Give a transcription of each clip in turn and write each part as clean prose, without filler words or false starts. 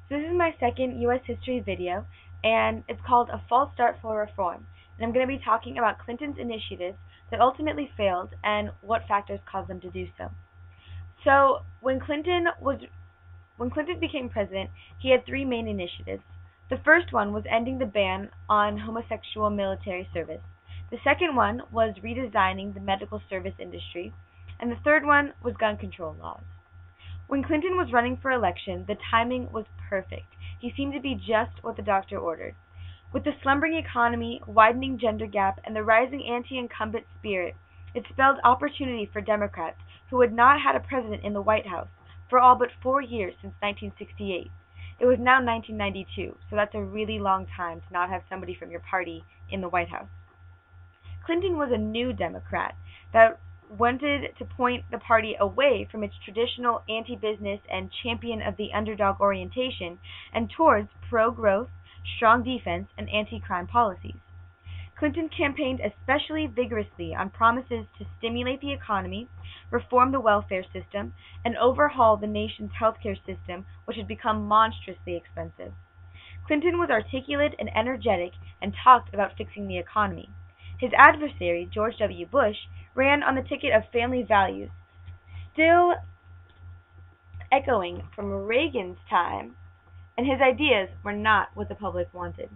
So this is my second U.S. history video, and it's called A False Start for Reform. And I'm going to be talking about Clinton's initiatives that ultimately failed and what factors caused them to do so. So when Clinton became president, he had three main initiatives. The first one was ending the ban on homosexual military service. The second one was redesigning the medical service industry, and the third one was gun control laws. When Clinton was running for election, the timing was perfect. He seemed to be just what the doctor ordered. With the slumbering economy, widening gender gap, and the rising anti-incumbent spirit, it spelled opportunity for Democrats who had not had a president in the White House for all but 4 years since 1968. It was now 1992, so that's a really long time to not have somebody from your party in the White House. Clinton was a new Democrat that wanted to point the party away from its traditional anti-business and champion of the underdog orientation and towards pro-growth, strong defense, and anti-crime policies. Clinton campaigned especially vigorously on promises to stimulate the economy, reform the welfare system, and overhaul the nation's healthcare system, which had become monstrously expensive. Clinton was articulate and energetic and talked about fixing the economy. His adversary, George W. Bush, ran on the ticket of family values, still echoing from Reagan's time, and his ideas were not what the public wanted.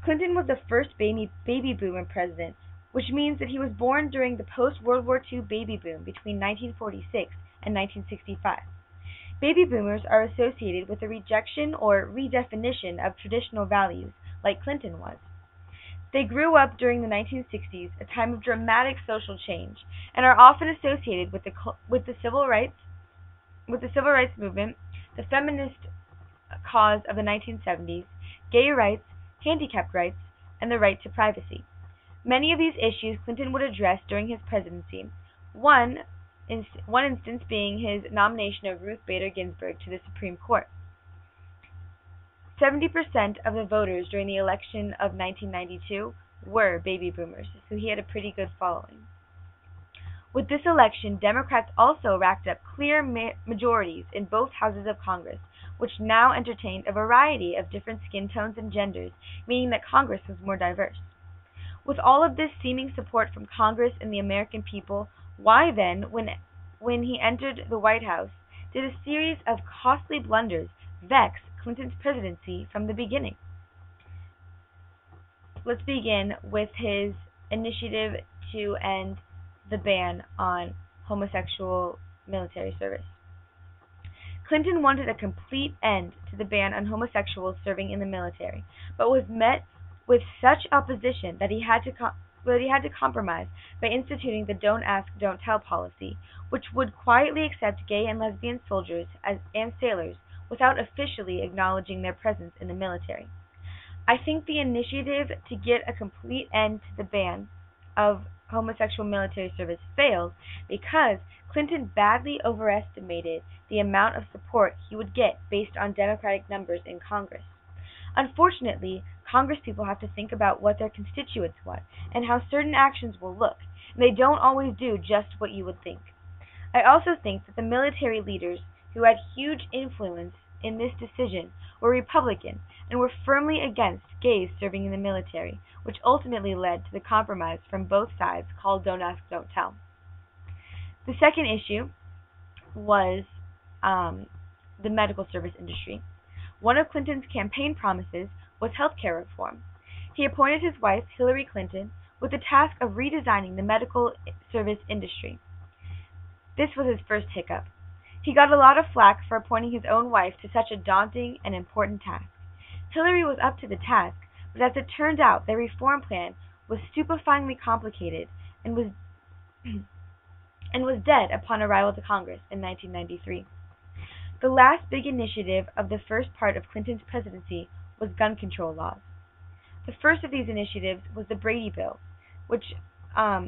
Clinton was the first baby boomer president, which means that he was born during the post-World War II baby boom between 1946 and 1965. Baby boomers are associated with a rejection or redefinition of traditional values, like Clinton was. They grew up during the 1960s, a time of dramatic social change, and are often associated with the civil rights movement, the feminist cause of the 1970s, gay rights, handicapped rights, and the right to privacy. Many of these issues Clinton would address during his presidency, one instance being his nomination of Ruth Bader Ginsburg to the Supreme Court. 70% of the voters during the election of 1992 were baby boomers, so he had a pretty good following. With this election, Democrats also racked up clear majorities in both houses of Congress, which now entertained a variety of different skin tones and genders, meaning that Congress was more diverse. With all of this seeming support from Congress and the American people, why then, when he entered the White House, did a series of costly blunders vex Clinton's presidency from the beginning? Let's begin with his initiative to end the ban on homosexual military service. Clinton wanted a complete end to the ban on homosexuals serving in the military, but was met with such opposition that he had to compromise by instituting the Don't Ask, Don't Tell policy, which would quietly accept gay and lesbian soldiers and sailors without officially acknowledging their presence in the military. I think the initiative to get a complete end to the ban of homosexual military service failed because Clinton badly overestimated the amount of support he would get based on Democratic numbers in Congress. Unfortunately, Congress people have to think about what their constituents want and how certain actions will look, and they don't always do just what you would think. I also think that the military leaders who had huge influence in this decision were Republican and were firmly against gays serving in the military, which ultimately led to the compromise from both sides called Don't Ask, Don't Tell. The second issue was the medical service industry. One of Clinton's campaign promises was healthcare reform. He appointed his wife, Hillary Clinton, with the task of redesigning the medical service industry. This was his first hiccup. He got a lot of flack for appointing his own wife to such a daunting and important task. Hillary was up to the task, but as it turned out, their reform plan was stupefyingly complicated and was dead upon arrival to Congress in 1993. The last big initiative of the first part of Clinton's presidency was gun control laws. The first of these initiatives was the Brady Bill, which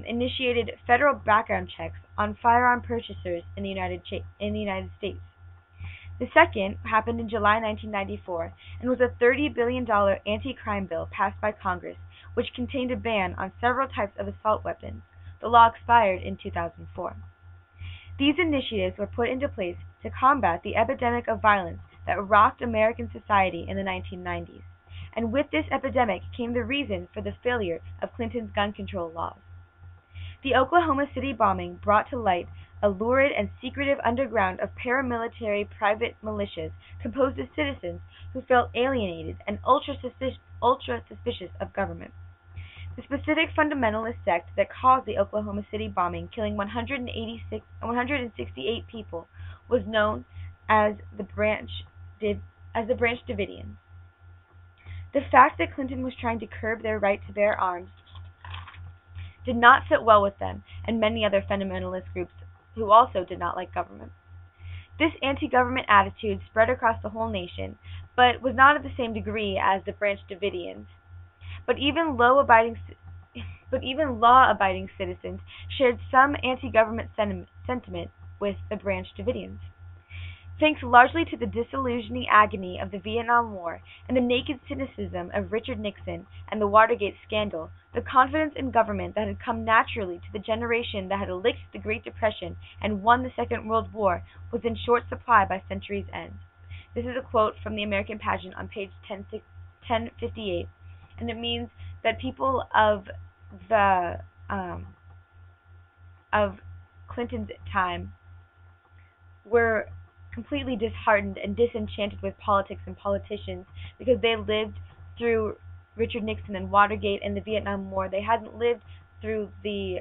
initiated federal background checks on firearm purchasers in the United States. The second happened in July 1994 and was a $30 billion anti-crime bill passed by Congress, which contained a ban on several types of assault weapons. The law expired in 2004. These initiatives were put into place to combat the epidemic of violence that rocked American society in the 1990s. And with this epidemic came the reason for the failure of Clinton's gun control laws. The Oklahoma City bombing brought to light a lurid and secretive underground of paramilitary private militias composed of citizens who felt alienated and ultra-suspicious of government. The specific fundamentalist sect that caused the Oklahoma City bombing, killing 168 people, was known as the Branch Davidians. The fact that Clinton was trying to curb their right to bear arms did not sit well with them and many other fundamentalist groups who also did not like government. This anti-government attitude spread across the whole nation, but was not at the same degree as the Branch Davidians. But even law-abiding citizens shared some anti-government sentiment with the Branch Davidians. Thanks largely to the disillusioning agony of the Vietnam War and the naked cynicism of Richard Nixon and the Watergate scandal, the confidence in government that had come naturally to the generation that had licked the Great Depression and won the Second World War was in short supply by century's end. This is a quote from the American Pageant on page 1058, and it means that people of Clinton's time were completely disheartened and disenchanted with politics and politicians because they lived through Richard Nixon and Watergate and the Vietnam War. They hadn't lived through the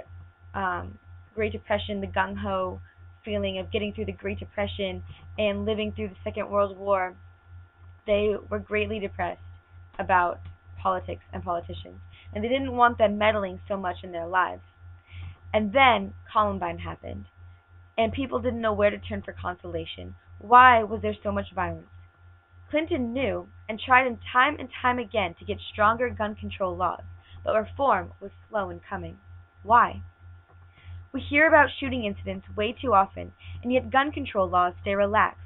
Great Depression, the gung-ho feeling of getting through the Great Depression and living through the Second World War. They were greatly depressed about politics and politicians, and they didn't want them meddling so much in their lives. And then Columbine happened, and people didn't know where to turn for consolation. Why was there so much violence? Clinton knew and tried time and time again to get stronger gun control laws, but reform was slow in coming. Why? We hear about shooting incidents way too often, and yet gun control laws stay relaxed.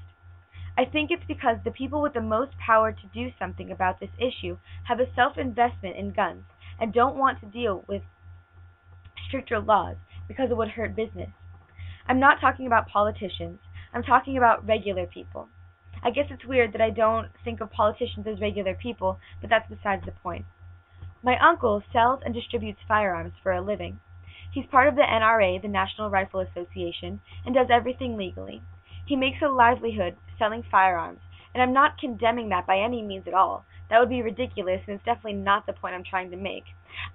I think it's because the people with the most power to do something about this issue have a self-investment in guns and don't want to deal with stricter laws because it would hurt business. I'm not talking about politicians. I'm talking about regular people. I guess it's weird that I don't think of politicians as regular people, but that's besides the point. My uncle sells and distributes firearms for a living. He's part of the NRA, the National Rifle Association, and does everything legally. He makes a livelihood selling firearms, and I'm not condemning that by any means at all. That would be ridiculous, and it's definitely not the point I'm trying to make.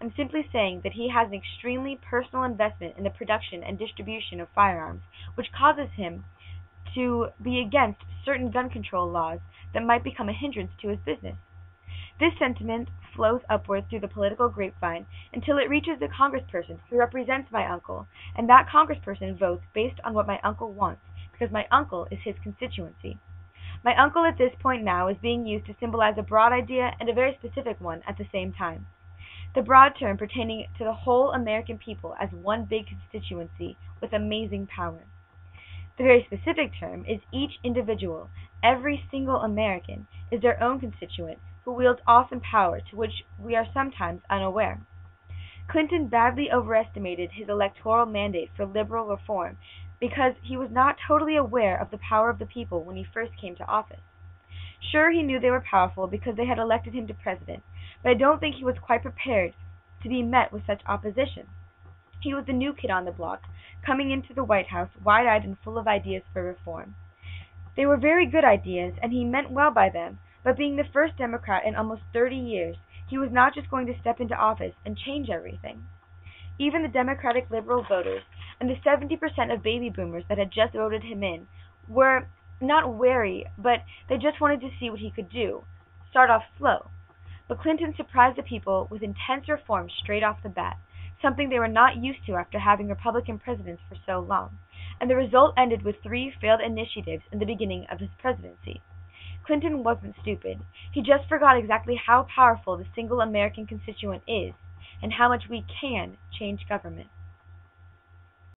I'm simply saying that he has an extremely personal investment in the production and distribution of firearms, which causes him to be against certain gun control laws that might become a hindrance to his business. This sentiment flows upward through the political grapevine until it reaches the congressperson who represents my uncle, and that congressperson votes based on what my uncle wants, because my uncle is his constituency. My uncle at this point now is being used to symbolize a broad idea and a very specific one at the same time. The broad term pertaining to the whole American people as one big constituency with amazing power. The very specific term is each individual, every single American, is their own constituent who wields awesome power to which we are sometimes unaware. Clinton badly overestimated his electoral mandate for liberal reform because he was not totally aware of the power of the people when he first came to office. Sure, he knew they were powerful because they had elected him to president, but I don't think he was quite prepared to be met with such opposition. He was the new kid on the block, coming into the White House wide-eyed and full of ideas for reform. They were very good ideas, and he meant well by them, but being the first Democrat in almost 30 years, he was not just going to step into office and change everything. Even the Democratic liberal voters and the 70% of baby boomers that had just voted him in were not wary, but they just wanted to see what he could do, start off slow. But Clinton surprised the people with intense reforms straight off the bat, something they were not used to after having Republican presidents for so long, and the result ended with 3 failed initiatives in the beginning of his presidency. Clinton wasn't stupid. He just forgot exactly how powerful the single American constituent is and how much we can change government.